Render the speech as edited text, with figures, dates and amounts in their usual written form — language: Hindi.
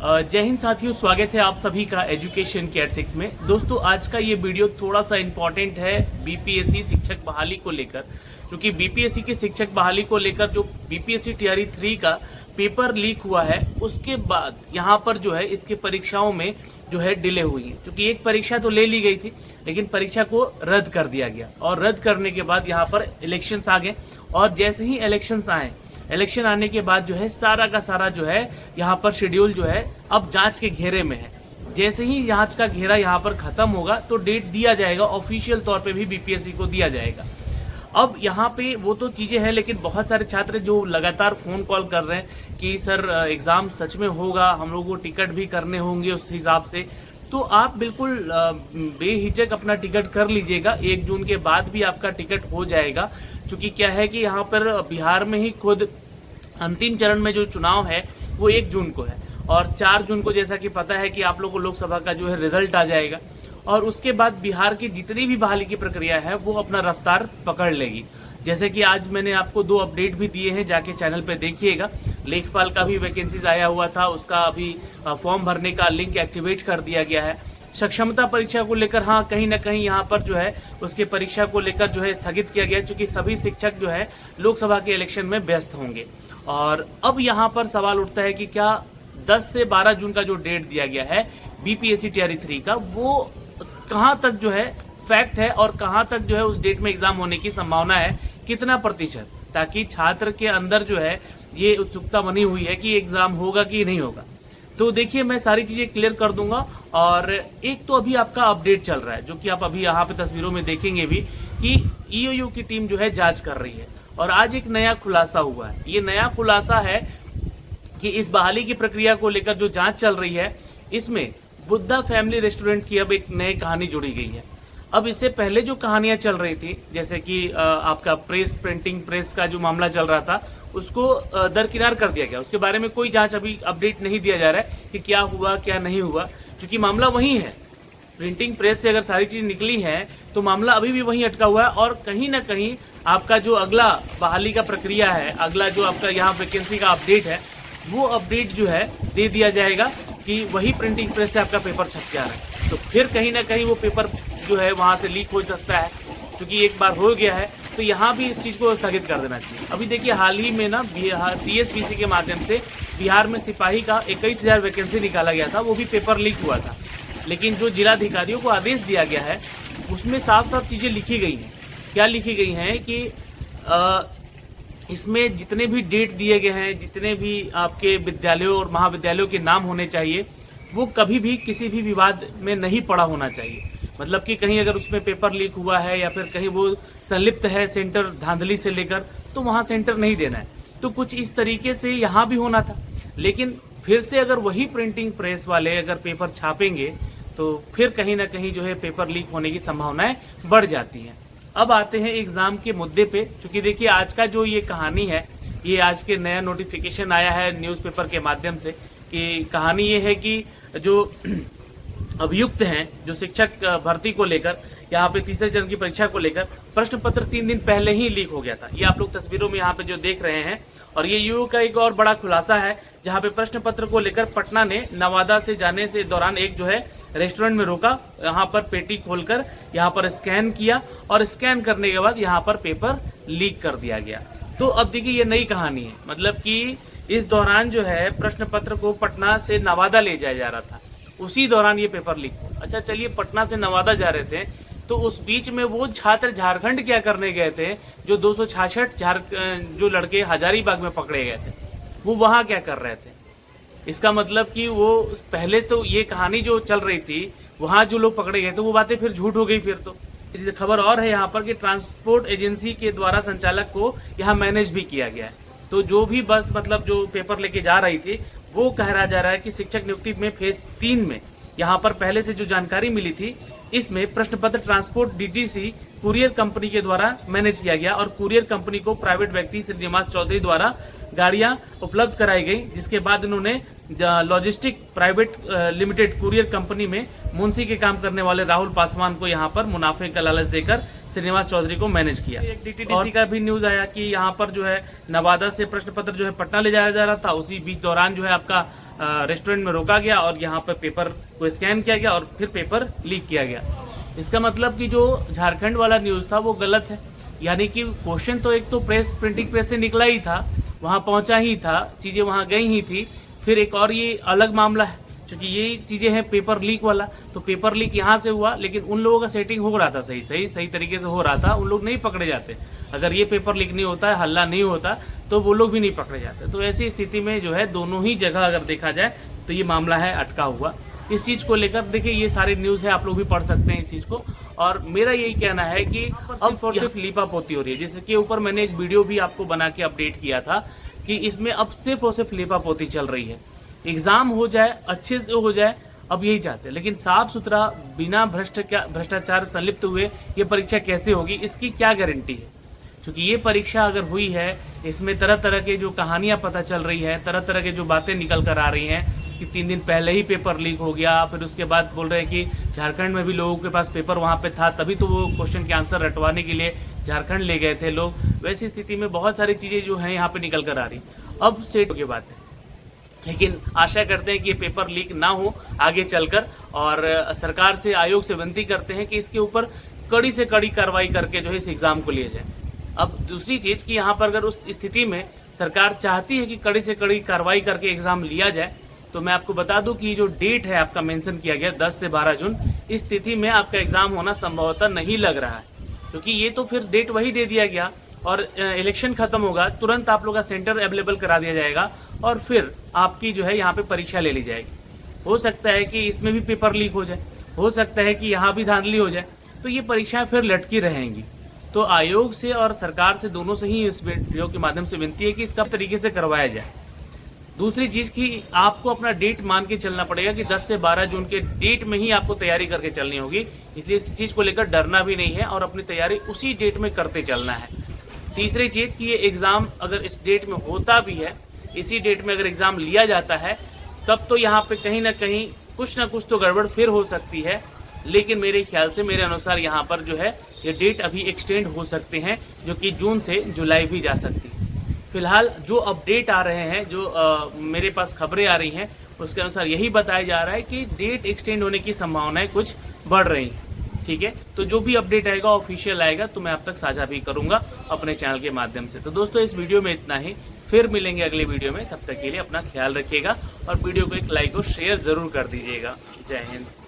जय हिंद साथियों, स्वागत है आप सभी का एजुकेशन केयर 6 में। दोस्तों, आज का ये वीडियो थोड़ा सा इम्पोर्टेंट है बीपीएससी शिक्षक बहाली को लेकर, क्योंकि बीपीएससी की शिक्षक बहाली को लेकर जो बीपीएससी टियरी 3 का पेपर लीक हुआ है, उसके बाद यहाँ पर जो है इसकी परीक्षाओं में जो है डिले हुई है। क्योंकि एक परीक्षा तो ले ली गई थी, लेकिन परीक्षा को रद्द कर दिया गया और रद्द करने के बाद यहाँ पर इलेक्शंस आ गए। और जैसे ही इलेक्शंस आए, इलेक्शन आने के बाद जो है सारा का सारा जो है यहाँ पर शेड्यूल जो है अब जांच के घेरे में है। जैसे ही जांच का घेरा यहाँ पर खत्म होगा तो डेट दिया जाएगा, ऑफिशियल तौर पे भी बीपीएससी को दिया जाएगा। अब यहाँ पे वो तो चीजें हैं, लेकिन बहुत सारे छात्र जो लगातार फोन कॉल कर रहे हैं कि सर एग्जाम सच में होगा, हम लोगों को टिकट भी करने होंगे उस हिसाब से, तो आप बिल्कुल बेहिचक अपना टिकट कर लीजिएगा। 1 जून के बाद भी आपका टिकट हो जाएगा। क्योंकि क्या है कि यहाँ पर बिहार में ही खुद अंतिम चरण में जो चुनाव है वो 1 जून को है, और 4 जून को जैसा कि पता है कि आप लोगों को लोकसभा का जो है रिजल्ट आ जाएगा, और उसके बाद बिहार की जितनी भी बहाली की प्रक्रिया है वो अपना रफ्तार पकड़ लेगी। जैसे कि आज मैंने आपको 2 अपडेट भी दिए हैं, जाके चैनल पे देखिएगा। लेखपाल का भी वैकेंसीज आया हुआ था, उसका अभी फॉर्म भरने का लिंक एक्टिवेट कर दिया गया है। सक्षमता परीक्षा को लेकर हाँ कहीं ना कहीं यहाँ पर जो है उसके परीक्षा को लेकर जो है स्थगित किया गया, क्योंकि सभी शिक्षक जो है लोकसभा के इलेक्शन में व्यस्त होंगे। और अब यहाँ पर सवाल उठता है कि क्या 10 से 12 जून का जो डेट दिया गया है बीपीएससी टियरी 3 का, वो कहाँ तक जो है फैक्ट है और कहाँ तक जो है उस डेट में एग्जाम होने की संभावना है, कितना प्रतिशत, ताकि छात्र के अंदर जो है ये उत्सुकता बनी हुई है कि एग्जाम होगा कि नहीं होगा। तो देखिए, मैं सारी चीजें क्लियर कर दूंगा। और एक तो अभी आपका अपडेट चल रहा है, जो कि आप अभी यहाँ पे तस्वीरों में देखेंगे भी, कि ईओयू की टीम जो है जांच कर रही है। और आज एक नया खुलासा हुआ है। ये नया खुलासा है कि इस बहाली की प्रक्रिया को लेकर जो जांच चल रही है, इसमें बुद्धा फैमिली रेस्टोरेंट की अब एक नई कहानी जुड़ी गई है। अब इससे पहले जो कहानियां चल रही थी, जैसे कि आपका प्रिंटिंग प्रेस का जो मामला चल रहा था, उसको दरकिनार कर दिया गया। उसके बारे में कोई जांच अभी अपडेट नहीं दिया जा रहा है कि क्या हुआ क्या नहीं हुआ, क्योंकि मामला वही है। प्रिंटिंग प्रेस से अगर सारी चीज निकली है तो मामला अभी भी वहीं अटका हुआ है। और कहीं ना कहीं आपका जो अगला बहाली का प्रक्रिया है, अगला जो आपका यहाँ वैकेंसी का अपडेट है, वो अपडेट जो है दे दिया जाएगा कि वही प्रिंटिंग प्रेस से आपका पेपर छप जा रहा है। तो फिर कहीं ना कहीं वो पेपर जो है वहां से लीक हो सकता है, क्योंकि एक बार हो गया है। तो यहाँ भी इस चीज को स्थगित कर देना चाहिए। अभी देखिए, हाल ही में ना CSBC के माध्यम से बिहार में सिपाही का 21,000 वैकेंसी निकाला गया था, वो भी पेपर लीक हुआ था। लेकिन जो जिलाधिकारियों को आदेश दिया गया है, उसमें साफ साफ चीजें लिखी गई हैं। क्या लिखी गई हैं कि इसमें जितने भी डेट दिए गए हैं, जितने भी आपके विद्यालयों और महाविद्यालयों के नाम होने चाहिए, वो कभी भी किसी भी विवाद में नहीं पड़ा होना चाहिए। मतलब कि कहीं अगर उसमें पेपर लीक हुआ है या फिर कहीं वो संलिप्त है सेंटर धांधली से लेकर, तो वहाँ सेंटर नहीं देना है। तो कुछ इस तरीके से यहाँ भी होना था। लेकिन फिर से अगर वही प्रिंटिंग प्रेस वाले अगर पेपर छापेंगे, तो फिर कहीं ना कहीं जो है पेपर लीक होने की संभावनाएं बढ़ जाती हैं। अब आते हैं एग्जाम के मुद्दे पे। क्योंकि देखिए, आज का जो ये कहानी है, ये आज के नया नोटिफिकेशन आया है न्यूज़पेपर के माध्यम से, कि कहानी ये है कि जो अभियुक्त हैं, जो शिक्षक भर्ती को लेकर, यहाँ पे तीसरे चरण की परीक्षा को लेकर प्रश्न पत्र 3 दिन पहले ही लीक हो गया था। ये आप लोग तस्वीरों में यहाँ पे जो देख रहे हैं। और ये यूयू का एक और बड़ा खुलासा है, जहाँ पे प्रश्न पत्र को लेकर पटना ने नवादा से जाने से दौरान एक जो है रेस्टोरेंट में रोका, यहाँ पर पेटी खोलकर यहाँ पर स्कैन किया, और स्कैन करने के बाद यहाँ पर पेपर लीक कर दिया गया। तो अब देखिए, ये नई कहानी है। मतलब कि इस दौरान जो है प्रश्न पत्र को पटना से नवादा ले जाया जा रहा था, उसी दौरान ये पेपर लीक हुआ। अच्छा चलिए, पटना से नवादा जा रहे थे, तो उस बीच में वो छात्र झारखंड क्या करने गए थे, जो 266 जो लड़के हजारीबाग में पकड़े गए थे, वो वहां क्या कर रहे थे। इसका मतलब कि वो पहले तो ये कहानी जो चल रही थी, वहां जो लोग पकड़े गए थे, वो बातें फिर झूठ हो गई। फिर तो खबर और है यहाँ पर कि ट्रांसपोर्ट एजेंसी के द्वारा संचालक को यहाँ मैनेज भी किया गया है। तो जो भी बस मतलब जो पेपर लेके जा रही थी, वो कहा जा रहा है कि शिक्षक नियुक्ति में फेज 3 में यहाँ पर पहले से जो जानकारी मिली थी, इसमें प्रश्न पत्र ट्रांसपोर्ट DTC कुरियर कंपनी के द्वारा मैनेज किया गया, और कुरियर कंपनी को प्राइवेट व्यक्ति श्रीनिवास चौधरी द्वारा गाड़ियां उपलब्ध कराई गई, जिसके बाद इन्होंने logistic private limited courier company में मुंशी के काम करने वाले राहुल पासवान को यहाँ पर मुनाफे का लालच देकर श्रीनिवास चौधरी को मैनेज किया। एक DTDC का भी न्यूज आया कि यहाँ पर जो है नवादा से प्रश्न पत्र जो है पटना ले जाया जा रहा था। उसी बीच दौरान जो है आपका रेस्टोरेंट में रोका गया और यहाँ पर पेपर को स्कैन किया गया और फिर पेपर लीक किया गया। इसका मतलब कि जो झारखंड वाला न्यूज़ था वो गलत है, यानी कि क्वेश्चन तो एक तो प्रिंटिंग प्रेस से निकला ही था, वहाँ पहुँचा ही था, चीज़ें वहाँ गई ही थी। फिर एक और ये अलग मामला है, क्योंकि ये चीज़ें हैं पेपर लीक वाला, तो पेपर लीक यहाँ से हुआ, लेकिन उन लोगों का सेटिंग हो रहा था, सही तरीके से हो रहा था, उन लोग नहीं पकड़े जाते। अगर ये पेपर लीक नहीं होता, हल्ला नहीं होता, तो वो लोग भी नहीं पकड़े जाते। तो ऐसी स्थिति में जो है दोनों ही जगह अगर देखा जाए तो ये मामला है अटका हुआ। इस चीज़ को लेकर देखिए ये सारे न्यूज़ है, आप लोग भी पढ़ सकते हैं इस चीज़ को। और मेरा यही कहना है कि अब और सिर्फ लीपापोती हो रही है, जिसके ऊपर मैंने एक वीडियो भी आपको बना के अपडेट किया था कि इसमें अब सिर्फ और सिर्फ लीपापोती चल रही है। एग्जाम हो जाए, अच्छे से हो जाए, अब यही चाहते हैं, लेकिन साफ सुथरा बिना भ्रष्टाचार संलिप्त हुए ये परीक्षा कैसे होगी, इसकी क्या गारंटी है? क्योंकि ये परीक्षा अगर हुई है, इसमें तरह तरह के जो कहानियां पता चल रही है, तरह तरह के जो बातें निकल कर आ रही हैं कि 3 दिन पहले ही पेपर लीक हो गया, फिर उसके बाद बोल रहे हैं कि झारखंड में भी लोगों के पास पेपर वहाँ पे था, तभी तो वो क्वेश्चन के आंसर रटवाने के लिए झारखंड ले गए थे लोग। वैसी स्थिति में बहुत सारी चीज़ें जो हैं यहाँ पे निकल कर आ रही। अब सेट की बात है, लेकिन आशा करते हैं कि ये पेपर लीक ना हो आगे चलकर, और सरकार से, आयोग से विनती करते हैं कि इसके ऊपर कड़ी से कड़ी कार्रवाई करके जो है इस एग्जाम को लिया जाए। अब दूसरी चीज़ कि यहाँ पर अगर उस स्थिति में सरकार चाहती है कि कड़ी से कड़ी कार्रवाई करके एग्जाम लिया जाए, तो मैं आपको बता दूं कि जो डेट है आपका मेंशन किया गया 10 से 12 जून, इस स्थिति में आपका एग्जाम होना संभवतः नहीं लग रहा है, क्योंकि ये तो फिर डेट वही दे दिया गया और इलेक्शन खत्म होगा, तुरंत आप लोग का सेंटर अवेलेबल करा दिया जाएगा और फिर आपकी जो है यहाँ पे परीक्षा ले ली जाएगी। हो सकता है कि इसमें भी पेपर लीक हो जाए, हो सकता है कि यहाँ भी धांधली हो जाए, तो ये परीक्षाएं फिर लटकी रहेंगी। तो आयोग से और सरकार से, दोनों से ही इस वीडियो के माध्यम से विनती है कि इसका तरीके से करवाया जाए। दूसरी चीज़ कि आपको अपना डेट मान के चलना पड़ेगा कि 10 से 12 जून के डेट में ही आपको तैयारी करके चलनी होगी, इसलिए इस चीज़ को लेकर डरना भी नहीं है और अपनी तैयारी उसी डेट में करते चलना है। तीसरी चीज़ कि ये एग्ज़ाम अगर इस डेट में होता भी है, इसी डेट में अगर एग्ज़ाम लिया जाता है, तब तो यहाँ पे कहीं ना कहीं कुछ ना कुछ तो गड़बड़ फिर हो सकती है, लेकिन मेरे ख्याल से, मेरे अनुसार यहाँ पर जो है ये डेट अभी एक्सटेंड हो सकते हैं, जो कि जून से जुलाई भी जा सकती है। फिलहाल जो अपडेट आ रहे हैं, जो मेरे पास खबरें आ रही हैं, उसके अनुसार यही बताया जा रहा है कि डेट एक्सटेंड होने की संभावनाएं कुछ बढ़ रही हैं। ठीक है, तो जो भी अपडेट आएगा, ऑफिशियल आएगा, तो मैं आप तक साझा भी करूंगा अपने चैनल के माध्यम से। तो दोस्तों इस वीडियो में इतना ही, फिर मिलेंगे अगले वीडियो में। तब तक के लिए अपना ख्याल रखिएगा और वीडियो को एक लाइक और शेयर जरूर कर दीजिएगा। जय हिंद।